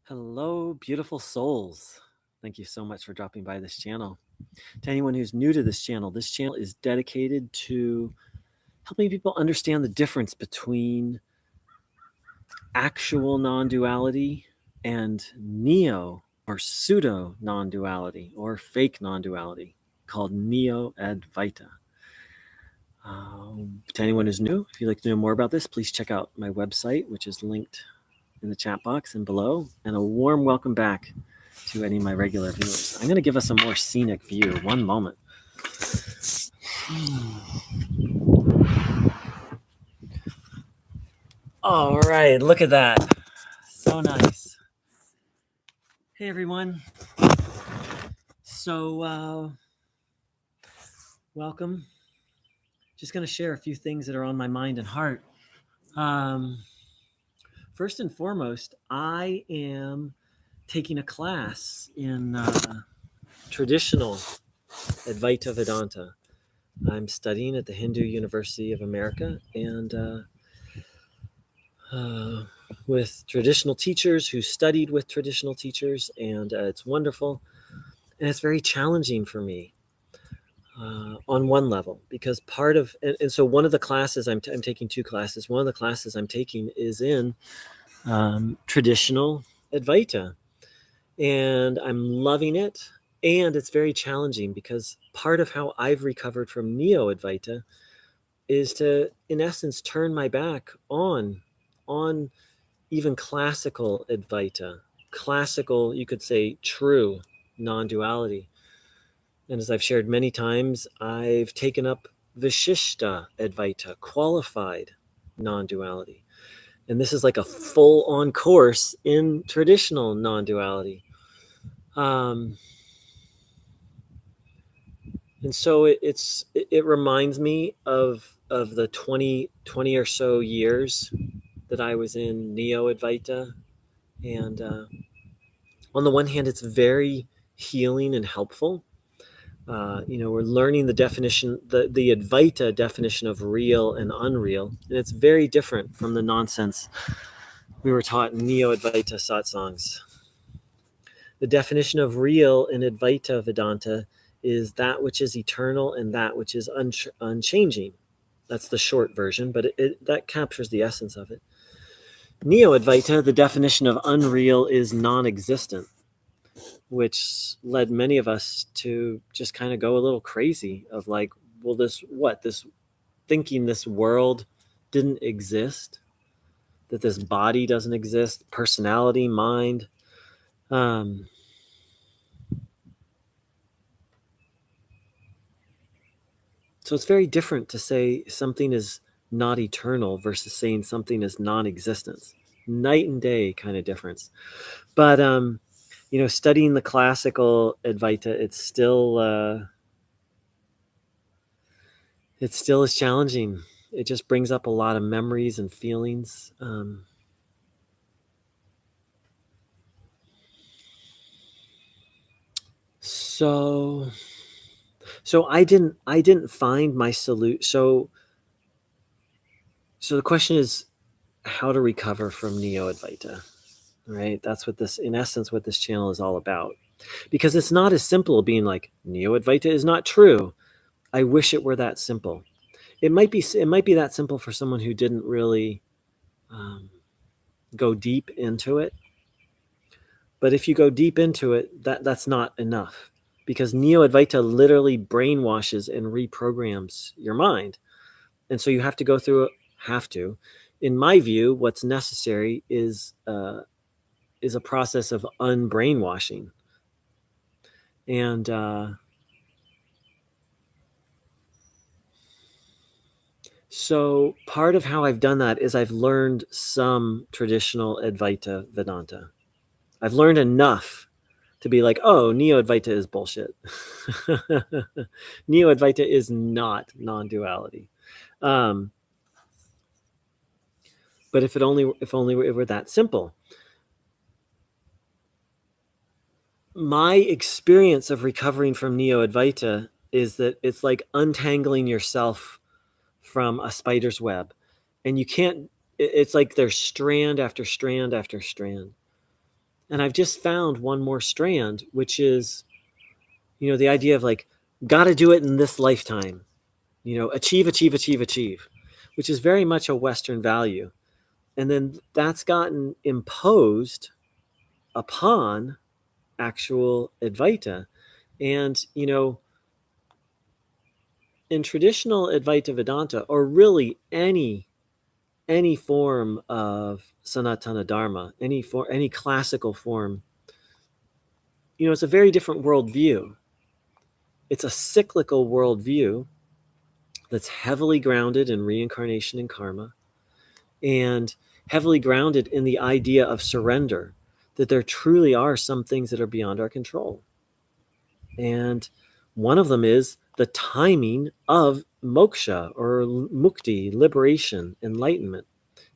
Hello, beautiful souls. Thank you so much for dropping by this channel. To anyone who's new to this channel is dedicated to helping people understand the difference between actual non-duality and neo or pseudo non-duality or fake non-duality called Neo-Advaita. To anyone who's new, if you'd like to know more about this, please check out my website, which is linked in the chat box and below. And a warm welcome back to any of my regular viewers. I'm going to give us a more scenic view. One moment. All right, look at that. So nice. Hey, everyone. So, welcome. Just going to share a few things that are on my mind and heart. First and foremost, I am taking a class in traditional Advaita Vedanta. I'm studying at the Hindu University of America and with traditional teachers who studied with traditional teachers, and it's wonderful. And it's very challenging for me on one level, because part of, and so one of the classes, I'm taking two classes. One of the classes I'm taking is in traditional Advaita, and I'm loving it. And it's very challenging because part of how I've recovered from Neo-Advaita is to, in essence, turn my back on even classical Advaita, classical, you could say, true non-duality. And as I've shared many times, I've taken up Vishishta Advaita, qualified non-duality. And this is like a full-on course in traditional non-duality. And so it reminds me of the 20 or so years that I was in Neo-Advaita. And on the one hand, it's very healing and helpful. We're learning the definition, the Advaita definition of real and unreal. And it's very different from the nonsense we were taught in Neo-Advaita satsangs. The definition of real in Advaita Vedanta is that which is eternal and that which is unchanging. That's the short version, but that captures the essence of it. Neo-Advaita, the definition of unreal is non-existent, which led many of us to just kind of go a little crazy of like, well, this thinking this world didn't exist, that this body doesn't exist, personality, mind. So it's very different to say something is not eternal versus saying something is non-existence. Night and day kind of difference. But, studying the classical Advaita, it still is challenging. It just brings up a lot of memories and feelings. So I didn't find my solution. So the question is how to recover from Neo-Advaita, right? That's what this, in essence, what this channel is all about. Because it's not as simple being like, Neo-Advaita is not true. I wish it were that simple. It might be that simple for someone who didn't really go deep into it. But if you go deep into it, that's not enough, because Neo-Advaita literally brainwashes and reprograms your mind. And so you have to go through it, in my view, what's necessary is a process of unbrainwashing. And so part of how I've done that is I've learned some traditional Advaita Vedanta. I've learned enough to be like, oh, Neo-Advaita is bullshit. Neo-Advaita is not non-duality. But if only it were that simple. My experience of recovering from Neo-Advaita is that it's like untangling yourself from a spider's web, and you can't. It's like there's strand after strand after strand. And I've just found one more strand, which is, the idea of like, got to do it in this lifetime, achieve, achieve, achieve, achieve, which is very much a Western value. And then that's gotten imposed upon actual Advaita. And, in traditional Advaita Vedanta, or really any form of Sanatana Dharma, any classical form, it's a very different worldview. It's a cyclical worldview that's heavily grounded in reincarnation and karma, and heavily grounded in the idea of surrender, that there truly are some things that are beyond our control. And one of them is the timing of moksha or mukti, liberation, enlightenment.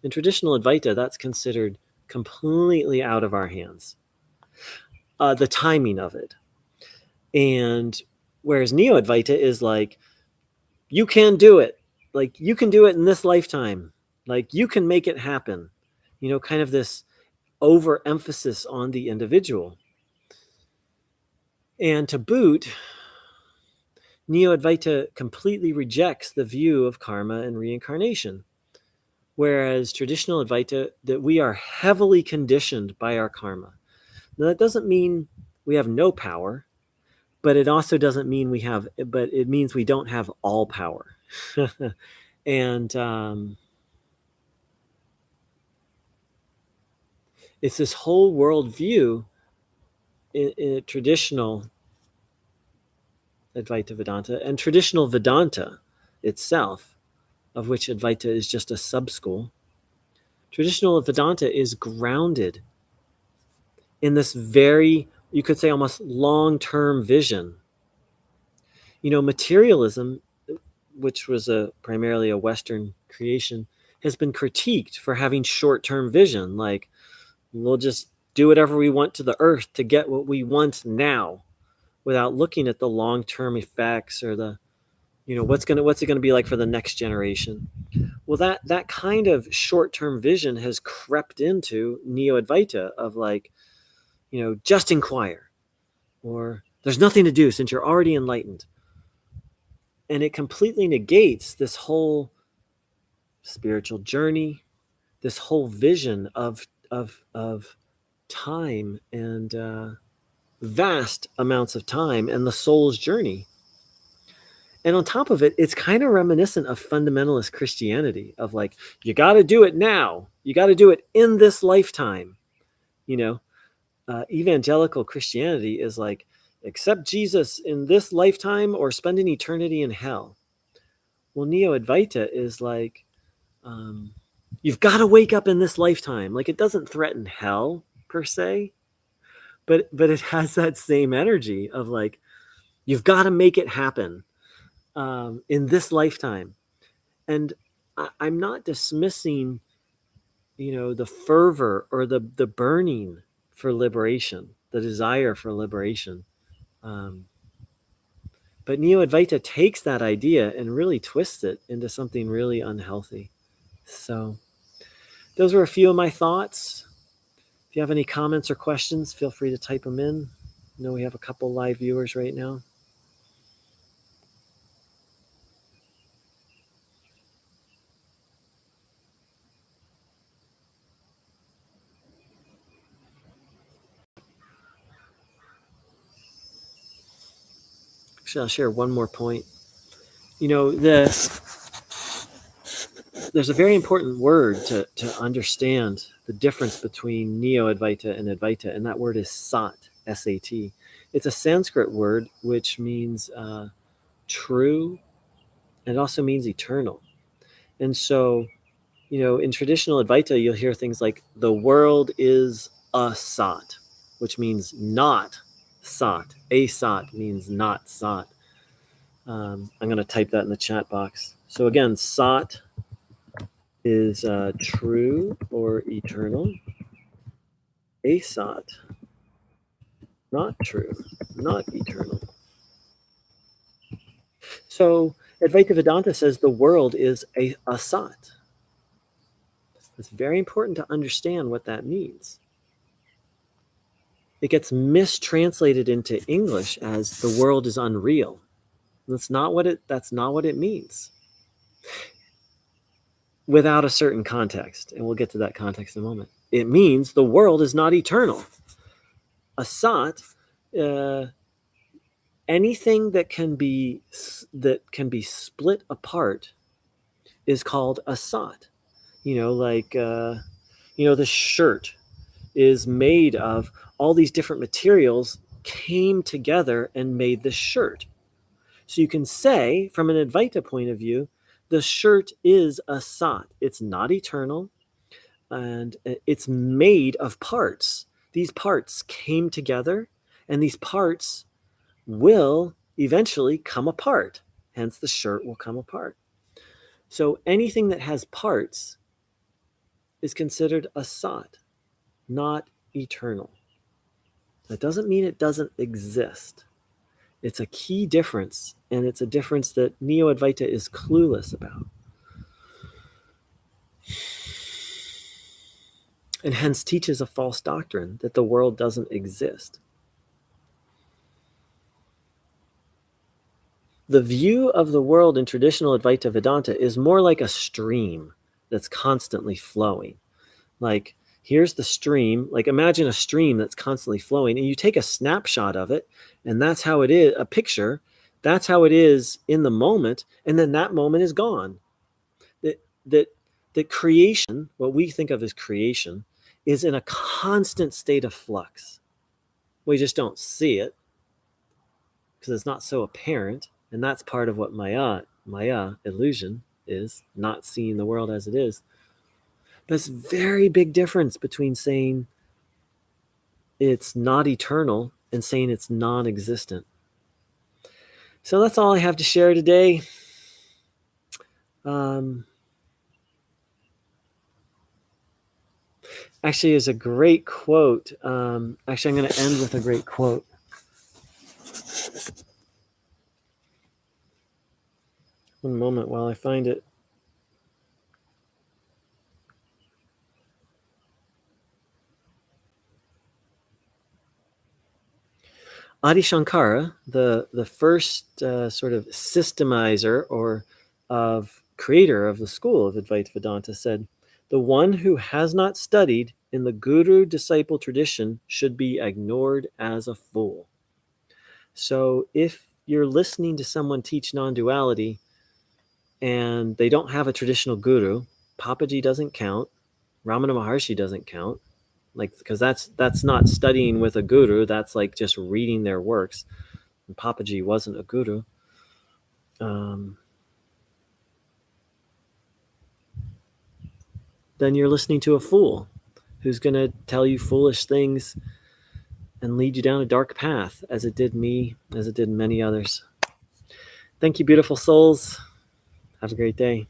In traditional Advaita, that's considered completely out of our hands, the timing of it. And whereas Neo-Advaita is like, you can do it. Like, you can do it in this lifetime. Like, you can make it happen. Kind of this overemphasis on the individual. And to boot, Neo-Advaita completely rejects the view of karma and reincarnation. Whereas traditional Advaita, that we are heavily conditioned by our karma. Now, that doesn't mean we have no power, but it also doesn't mean but it means we don't have all power. And it's this whole worldview in traditional Advaita Vedanta and traditional Vedanta itself, of which Advaita is just a sub-school. Traditional Vedanta is grounded in this very, you could say, almost long-term vision. Materialism, which was primarily a Western creation, has been critiqued for having short-term vision. Like, we'll just do whatever we want to the earth to get what we want now, without looking at the long-term effects or the, what's it gonna be like for the next generation. Well, that kind of short-term vision has crept into Neo-Advaita of like, just inquire, or there's nothing to do since you're already enlightened. And it completely negates this whole spiritual journey, this whole vision of time and vast amounts of time and the soul's journey. And on top of it, it's kind of reminiscent of fundamentalist Christianity, of like, you got to do it now. You got to do it in this lifetime. Evangelical Christianity is like, accept Jesus in this lifetime or spend an eternity in hell. Well, Neo-Advaita is like, you've got to wake up in this lifetime. Like, it doesn't threaten hell per se, but it has that same energy of like, you've got to make it happen in this lifetime. And I'm not dismissing, the fervor or the burning for liberation, the desire for liberation. But Neo-Advaita takes that idea and really twists it into something really unhealthy. So those were a few of my thoughts. If you have any comments or questions, feel free to type them in. I know we have a couple live viewers right now. Actually, I'll share one more point. There's a very important word to understand the difference between Neo-Advaita and Advaita, and that word is Sat, S-A-T. It's a Sanskrit word which means true, and it also means eternal. And so, in traditional Advaita, you'll hear things like, the world is a Sat, which means not Sat. A Sat means not Sat. I'm going to type that in the chat box. So again, Sat is true or eternal. Asat, not true, not eternal. So Advaita Vedanta says the world is a asat. It's very important to understand what that means. it gets mistranslated into English as the world is unreal. That's not what it means without a certain context. And we'll get to that context in a moment. It means the world is not eternal. Asat, anything that can be split apart is called asat. The shirt is made of all these different materials came together and made the shirt. So you can say, from an Advaita point of view, the shirt is asat. It's not eternal, and it's made of parts. These parts came together, and these parts will eventually come apart. Hence, the shirt will come apart. So anything that has parts is considered asat, not eternal. That doesn't mean it doesn't exist. It's a key difference, and it's a difference that Neo-Advaita is clueless about. And hence teaches a false doctrine that the world doesn't exist. The view of the world in traditional Advaita Vedanta is more like a stream that's constantly flowing. Like, here's the stream. Like, imagine a stream that's constantly flowing, and you take a snapshot of it, and that's how it is, a picture. That's how it is in the moment, and then that moment is gone. That creation, what we think of as creation, is in a constant state of flux. We just don't see it because it's not so apparent. And that's part of what Maya, illusion, is, not seeing the world as it is. There's a very big difference between saying it's not eternal and saying it's non-existent. So that's all I have to share today. Actually, is a great quote. Actually, I'm going to end with a great quote. One moment while I find it. Adi Shankara, the first sort of systemizer or creator of the school of Advaita Vedanta, said, "The one who has not studied in the guru-disciple tradition should be ignored as a fool." So if you're listening to someone teach non-duality and they don't have a traditional guru, Papaji doesn't count, Ramana Maharshi doesn't count, because that's not studying with a guru. That's like just reading their works. And Papaji wasn't a guru. Then you're listening to a fool who's going to tell you foolish things and lead you down a dark path, as it did me, as it did many others. Thank you, beautiful souls. Have a great day.